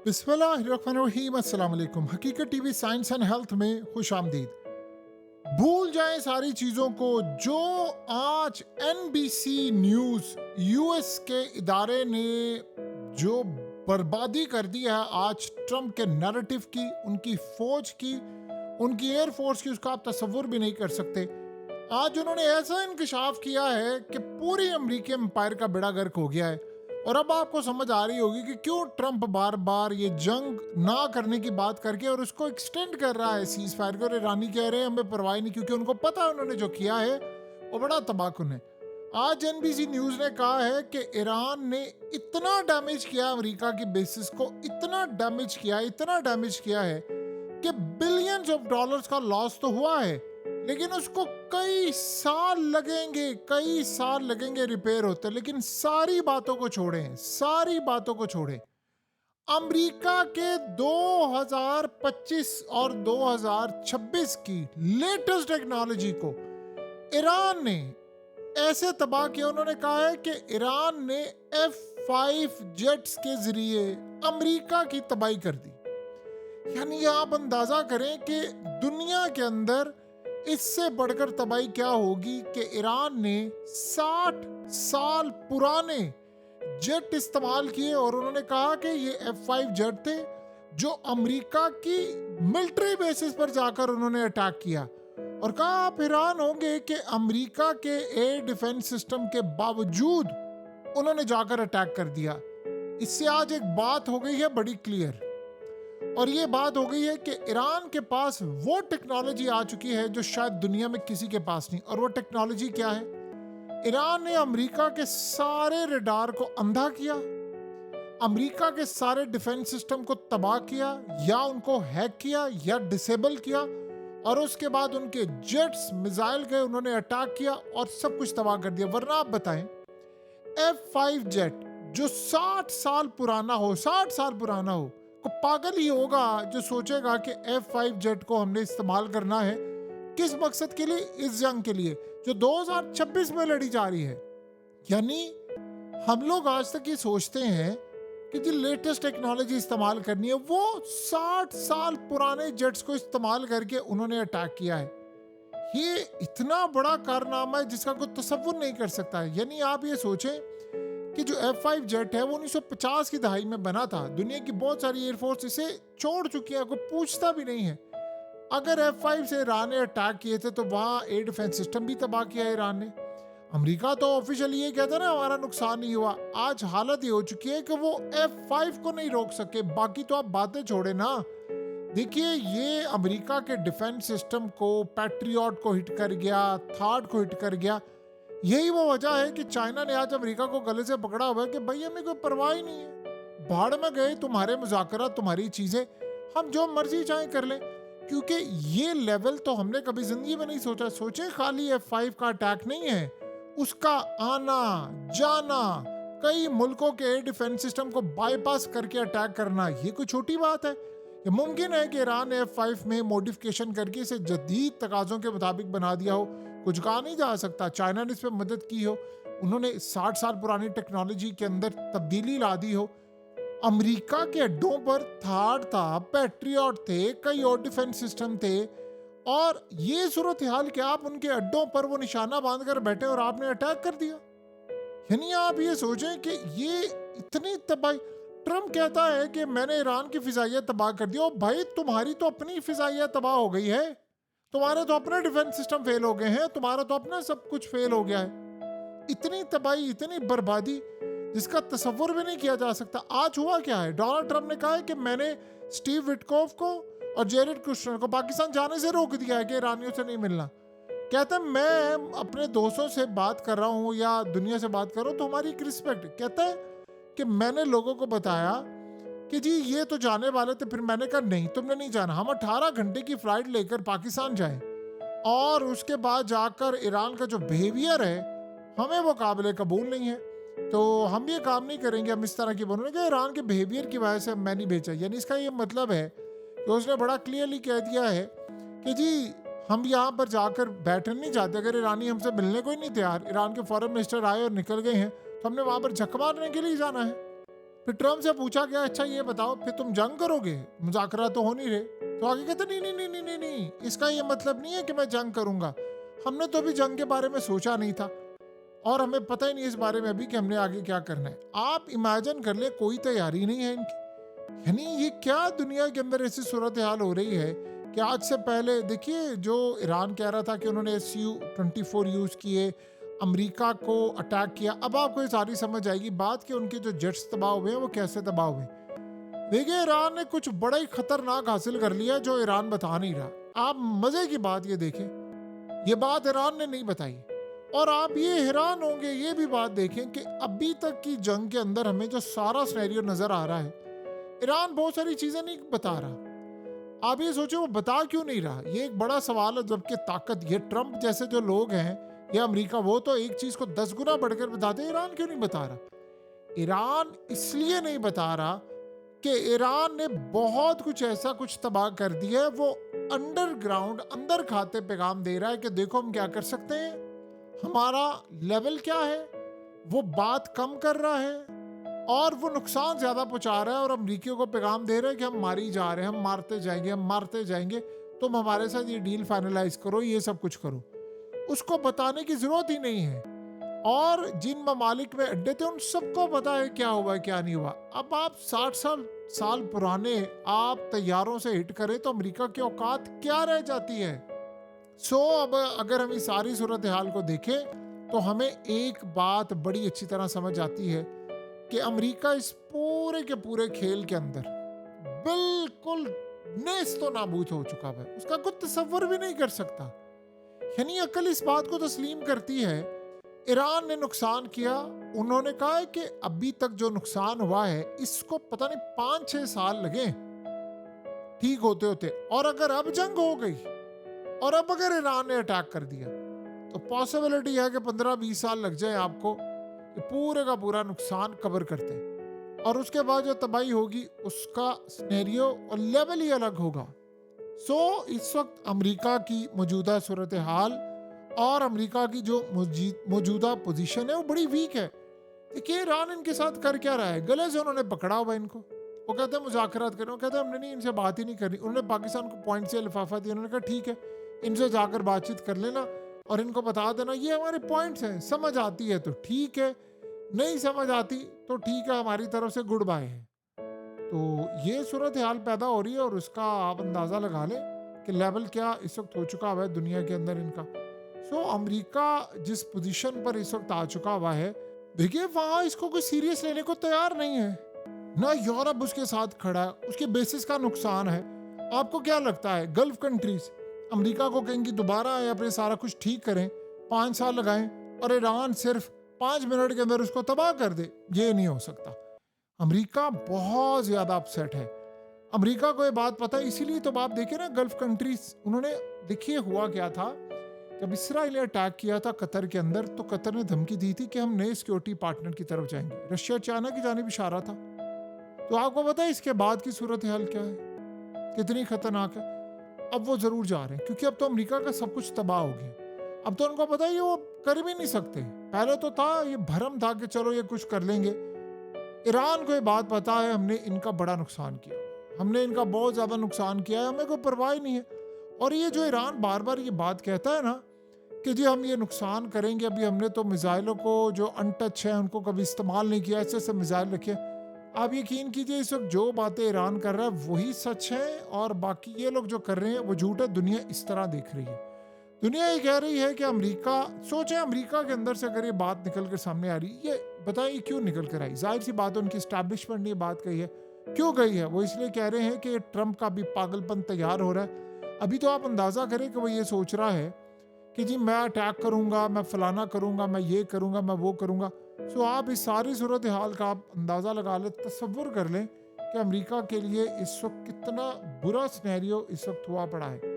बिस्मिल्लाहिर्रहमानिर्रहीम। अस्सलाम वालेकुम। हकीकत टीवी साइंस एंड हेल्थ में खुश आमदीद। भूल जाएं सारी चीज़ों को जो आज एनबीसी न्यूज़ यूएस के इदारे ने जो बर्बादी कर दी है आज ट्रंप के नैरेटिव की, उनकी फौज की, उनकी एयरफोर्स की, उसका आप तसव्वुर भी नहीं कर सकते। आज उन्होंने ऐसा इंकशाफ किया है कि पूरी अमेरिकी एम्पायर का बेड़ा गर्क हो गया है। और अब आपको समझ आ रही होगी कि क्यों ट्रंप बार बार ये जंग ना करने की बात करके और उसको एक्सटेंड कर रहा है सीज फायर को। और ईरानी कह रहे हैं हमें परवाह नहीं, क्योंकि उनको पता है उन्होंने जो किया है वो बड़ा तबाहकुन है। आज एनबीसी न्यूज ने कहा है कि ईरान ने इतना डैमेज किया अमेरिका की बेसिस को, इतना डैमेज किया है कि बिलियंस ऑफ डॉलर्स का लॉस तो हुआ है, लेकिन उसको कई साल लगेंगे रिपेयर होते। लेकिन सारी बातों को छोड़ें, अमेरिका के 2025 और 2026 की लेटेस्ट टेक्नोलॉजी को ईरान ने ऐसे तबाह किया। उन्होंने कहा है कि ईरान ने F5 जेट्स के जरिए अमेरिका की तबाही कर दी। यानी आप अंदाजा करें कि दुनिया के अंदर इससे बढ़कर तबाही क्या होगी कि ईरान ने 60 साल पुराने जेट इस्तेमाल किए। और उन्होंने कहा कि ये F5 जेट थे जो अमेरिका की मिलिट्री बेसिस पर जाकर उन्होंने अटैक किया। और कहा आप हैरान होंगे कि अमेरिका के एयर डिफेंस सिस्टम के बावजूद उन्होंने जाकर अटैक कर दिया। इससे आज एक बात हो गई है बड़ी क्लियर, और ये बात हो गई है कि ईरान के पास वो टेक्नोलॉजी आ चुकी है जो शायद दुनिया में किसी के पास नहीं। और वो टेक्नोलॉजी क्या है? ईरान ने अमेरिका के सारे रडार को अंधा किया, अमेरिका के सारे डिफेंस सिस्टम को तबाह किया, या उनको हैक किया या डिसेबल किया, और उसके बाद उनके जेट्स मिसाइल गए, उन्होंने अटैक किया और सब कुछ तबाह कर दिया। वरना आप बताएं, F5 जेट जो 60 साल पुराना हो को पागल ही होगा जो सोचेगा कि F5 जेट को हमने इस्तेमाल करना है किस मकसद के लिए? इस जंग के लिए जो 2026 में लड़ी जा रही है। यानी हम लोग आज तक ये सोचते हैं कि जो लेटेस्ट टेक्नोलॉजी इस्तेमाल करनी है, वो 60 साल पुराने जेट्स को इस्तेमाल करके उन्होंने अटैक किया है। ये इतना बड़ा कारनामा है जिसका कोई तसव्वुर नहीं कर सकता है। यानी आप ये सोचें कि जो F5 जेट है वो 1950 की दहाई में बना था। दुनिया की बहुत सारी एयरफोर्स इसे छोड़ चुकी है, कोई पूछता भी नहीं है। अगर F5 से ईरान ने अटैक किए थे तो वहाँ एयर डिफेंस सिस्टम भी तबाह किया है ईरान ने। अमेरिका तो ऑफिशियली ये कहता है ना हमारा नुकसान नहीं हुआ। आज हालत ये हो चुकी है कि वो F5 को नहीं रोक सके। बाकी तो आप बातें छोड़े ना। देखिए, ये अमेरिका के डिफेंस सिस्टम को, पैट्रियट को हिट कर गया, थार्ड को हिट कर गया। यही वो वजह है कि चाइना ने आज अमेरिका को गले से पकड़ा हुआ है कि भाई हमें कोई परवाह ही नहीं है, भाड़ में गए तुम्हारे मुज़ाकरा, तुम्हारी चीजें, हम जो मर्जी चाहें कर लें। क्योंकि ये लेवल तो हमने कभी जिंदगी में नहीं सोचा। सोचे खाली F5 का अटैक नहीं है, उसका आना जाना, कई मुल्कों के एयर डिफेंस सिस्टम को बाईपास करके अटैक करना, ये कोई छोटी बात है? ये मुमकिन है कि ईरान ने F5 में मॉडिफिकेशन करके इसे जदीद तकाजों के मुताबिक बना दिया हो। कुछ कहा नहीं जा सकता। चाइना ने इस पर मदद की हो, उन्होंने 60 साल पुरानी टेक्नोलॉजी के अंदर तब्दीली ला दी हो। अमेरिका के अड्डों पर थार था, पैट्रियट थे, कई और डिफेंस सिस्टम थे, और ये सूरत हाल कि आप उनके अड्डों पर वो निशाना बांध कर बैठे और आपने अटैक कर दिया। यानी आप ये सोचें कि ये इतनी तबाही। ट्रम्प कहता है कि मैंने ईरान की फिजाइया तबाह कर दी। और भाई तुम्हारी तो अपनी फिजाइया तबाह हो गई है, तुम्हारे तो अपने डिफेंस सिस्टम फेल हो गए हैं, तुम्हारा तो अपना सब कुछ फेल हो गया है। इतनी तबाही, इतनी बर्बादी जिसका तसव्वुर भी नहीं किया जा सकता। आज हुआ क्या है? डोनाल्ड ट्रंप ने कहा है कि मैंने स्टीव विटकॉफ को और जेरेड कुशनर को पाकिस्तान जाने से रोक दिया है कि ईरानियों से नहीं मिलना। कहता है मैं अपने दोस्तों से बात कर रहा हूँ या दुनिया से बात कर रहा हूँ तो हमारी एक रिस्पेक्ट। कहता है कि मैंने लोगों को बताया कि जी ये तो जाने वाले थे, फिर मैंने कहा नहीं तुमने नहीं जाना, हम 18 घंटे की फ्लाइट लेकर पाकिस्तान जाएं, और उसके बाद जाकर ईरान का जो बिहेवियर है हमें वो काबिल कबूल नहीं है, तो हम ये काम नहीं करेंगे, हम इस तरह की बोलने कि ईरान के बिहेवियर की वजह से मैं नहीं भेजा। यानी इसका ये मतलब है कि उसने बड़ा क्लियरली कह दिया है कि जी हम यहाँ पर जाकर बैठने नहीं चाहते। अगर ईरानी हमसे मिलने को ही नहीं तैयार, ईरान के फॉरेन मिनिस्टर आए और निकल गए हैं, तो हमने वहाँ पर झक मारने के लिए जाना है। फिर ट्रम्प से पूछा गया, अच्छा ये बताओ फिर तुम जंग करोगे, मुज़ाकरा तो हो नहीं रहे। तो आगे कहते नहीं नहीं नहीं नहीं नहीं नहीं, इसका ये मतलब नहीं है कि मैं जंग करूंगा, हमने तो अभी जंग के बारे में सोचा नहीं था और हमें पता ही नहीं इस बारे में अभी कि हमने आगे क्या करना है। आप इमेजिन कर ले, कोई तैयारी नहीं है इनकी। यानी ये क्या दुनिया के अंदर ऐसी सूरत हाल हो रही है कि आज से पहले देखिए, जो ईरान कह रहा था कि उन्होंने Su-24 यूज किए, अमेरिका को अटैक किया। अब आपको ये सारी समझ आएगी बात कि उनके जो जेट्स तबाह हुए हैं वो कैसे तबाह हुए। देखिए, ईरान ने कुछ बड़ा ही खतरनाक हासिल कर लिया जो ईरान बता नहीं रहा। आप मजे की बात ये देखें, ये बात ईरान ने नहीं बताई। और आप ये हैरान होंगे, ये भी बात देखें कि अभी तक की जंग के अंदर हमें जो सारा सिनेरियो नजर आ रहा है, ईरान बहुत सारी चीजें नहीं बता रहा। आप ये सोचो वो बता क्यों नहीं रहा, ये एक बड़ा सवाल है। जबकि ताकत, ये ट्रंप जैसे जो लोग हैं या अमेरिका, वो तो एक चीज को 10 गुना बढ़कर बताते हैं, ईरान क्यों नहीं बता रहा? ईरान इसलिए नहीं बता रहा कि ईरान ने बहुत कुछ ऐसा कुछ तबाह कर दिया है। वो अंडरग्राउंड, अंदर खाते पैगाम दे रहा है कि देखो हम क्या कर सकते हैं, हमारा लेवल क्या है। वो बात कम कर रहा है और वो नुकसान ज्यादा पहुंचा रहा है और अमरीकियों को पैगाम दे रहा है कि हम मारी जा रहे हैं, हम मारते जाएंगे, हम मारते जाएंगे, तुम हमारे साथ ये डील फाइनलाइज करो, ये सब कुछ करो। उसको बताने की जरूरत ही नहीं है। और जिन ममालिक में अड्डे थे उन सबको पता है क्या हुआ क्या नहीं हुआ। अब आप 60 साल पुराने आप तैयारों से हिट करें तो अमेरिका की औकात क्या रह जाती है। अब अगर हम इस सारी सूरत हाल को देखें तो हमें एक बात बड़ी अच्छी तरह समझ आती है कि अमेरिका इस पूरे के पूरे खेल के अंदर बिल्कुल नेस्तो नाबूद हो चुका है, उसका कुछ तसव्वुर भी नहीं कर सकता। यानी अकल इस बात को तस्लीम करती है, ईरान ने नुकसान किया, उन्होंने कहा है कि अभी तक जो नुकसान हुआ है इसको पता नहीं 5-6 साल लगे ठीक होते होते। और अगर अब जंग हो गई और अब अगर ईरान ने अटैक कर दिया तो पॉसिबिलिटी है कि 15-20 साल लग जाए आपको पूरे का पूरा नुकसान कवर करते, और उसके बाद जो तबाही होगी उसका सिनेरियो और लेवल ही अलग होगा। इस वक्त अमेरिका की मौजूदा सूरत हाल और अमेरिका की जो मौजूदा पोजीशन है वो बड़ी वीक है। देखिए, ईरान इनके साथ कर क्या रहा है, गले से उन्होंने पकड़ा हुआ इनको। वो कहते हैं मुज़ाकरात करें, वो कहते हैं हमने नहीं, इनसे बात ही नहीं करनी। उन्होंने पाकिस्तान को पॉइंट से लिफाफा दिया, उन्होंने कहा ठीक है, इनसे जाकर बातचीत कर लेना और इनको बता देना ये हमारे पॉइंट्स हैं, समझ आती है तो ठीक है, नहीं समझ आती तो ठीक है, हमारी तरफ से गुड बाय है। तो ये सूरत हाल पैदा हो रही है और उसका आप अंदाज़ा लगा लें कि लेवल क्या इस वक्त हो चुका हुआ है दुनिया के अंदर इनका। अमेरिका जिस पोजीशन पर इस वक्त आ चुका हुआ है, देखिए वहाँ इसको कोई सीरियस लेने को तैयार नहीं है, ना यूरोप उसके साथ खड़ा है, उसके बेसिस का नुकसान है। आपको क्या लगता है गल्फ कंट्रीज अमेरिका को कहेंगी दोबारा आए अपने सारा कुछ ठीक करें, 5 साल लगाएं और ईरान सिर्फ 5 मिनट के अंदर उसको तबाह कर दे? ये नहीं हो सकता। अमेरिका बहुत ज्यादा अपसेट है, अमेरिका को ये बात पता है। इसीलिए तो आप देखिए ना, गल्फ कंट्रीज, उन्होंने देखिए हुआ क्या था, जब इसराइल ने अटैक किया था कतर के अंदर तो कतर ने धमकी दी थी कि हम नए सिक्योरिटी पार्टनर की तरफ जाएंगे, रशिया चाइना की जानिब इशारा था। तो आपको पता है इसके बाद की सूरत हाल क्या है, कितनी खतरनाक है। अब वो जरूर जा रहे हैं क्योंकि अब तो अमेरिका का सब कुछ तबाह हो गया। अब तो उनको पता है ये वो कर भी नहीं सकते। पहले तो था ये भरम था कि चलो ये कुछ कर लेंगे। ईरान को ये बात पता है हमने इनका बड़ा नुकसान किया, हमने इनका बहुत ज्यादा नुकसान किया है, हमें कोई परवाह ही नहीं है। और ये जो ईरान बार बार ये बात कहता है ना कि जी हम ये नुकसान करेंगे, अभी हमने तो मिसाइलों को जो अनटच है उनको कभी इस्तेमाल नहीं किया, ऐसे ऐसे मिसाइल रखे। आप यकीन कीजिए इस वक्त जो बातें ईरान कर रहा है वही सच है और बाकी ये लोग जो कर रहे हैं वो झूठ है। दुनिया इस तरह देख रही है, दुनिया ये कह रही है कि अमेरिका, सोचे अमेरिका के अंदर से अगर ये बात निकल कर सामने आ रही, ये बताइए क्यों निकल कर आई? जाहिर सी बात है उनकी स्टैब्लिशमेंट ने बात कही है। क्यों गई है? वो इसलिए कह रहे हैं कि ट्रंप का भी पागलपन तैयार हो रहा है। अभी तो आप अंदाजा करें कि वो ये सोच रहा है कि जी मैं अटैक करूंगा, मैं फलाना करूंगा, मैं ये करूंगा, मैं वो करूंगा। आप इस सारी सूरत हाल का आप अंदाजा लगा लें, तसव्वुर कर लें कि अमेरिका के लिए इस वक्त कितना बुरा सिनेरियो इस वक्त हुआ पड़ा है।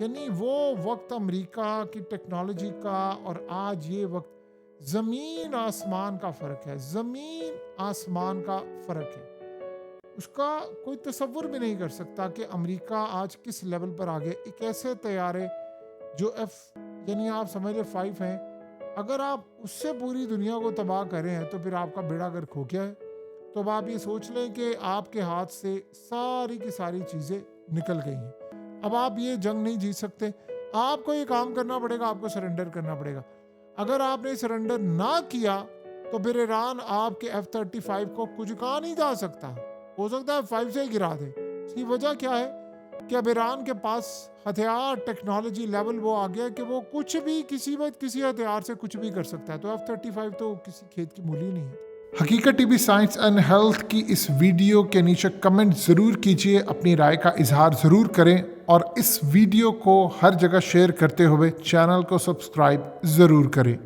यानी वो वक्त अमेरिका की टेक्नोलॉजी का और आज ये वक्त जमीन आसमान का फर्क है, जमीन आसमान का फर्क है। उसका कोई तसव्वुर भी नहीं कर सकता कि अमेरिका आज किस लेवल पर आ गया। एक ऐसे तैयारे जो यानी आप समझ ले 5 हैं, अगर आप उससे पूरी दुनिया को तबाह करें हैं तो फिर आपका बेड़ा गर्क हो गया है। तो अब आप ये सोच लें कि आपके हाथ से सारी की सारी चीज़ें निकल गई हैं। अब आप ये जंग नहीं जीत सकते, आपको ये काम करना पड़ेगा, आपको सरेंडर करना पड़ेगा। अगर आपने सरेंडर ना किया तो फिर ईरान आपके F-35 को कुचका नहीं जा सकता, हो सकता है F-5 से ही गिरा दे। इसकी वजह क्या है कि अब ईरान के पास हथियार टेक्नोलॉजी लेवल वो आ गया कि वो कुछ भी किसी वक्त किसी हथियार से कुछ भी कर सकता है। तो F-35 तो किसी खेत की मूली नहीं है। हकीकत टीवी साइंस एंड हेल्थ की इस वीडियो के नीचे कमेंट ज़रूर कीजिए, अपनी राय का इजहार ज़रूर करें और इस वीडियो को हर जगह शेयर करते हुए चैनल को सब्सक्राइब ज़रूर करें।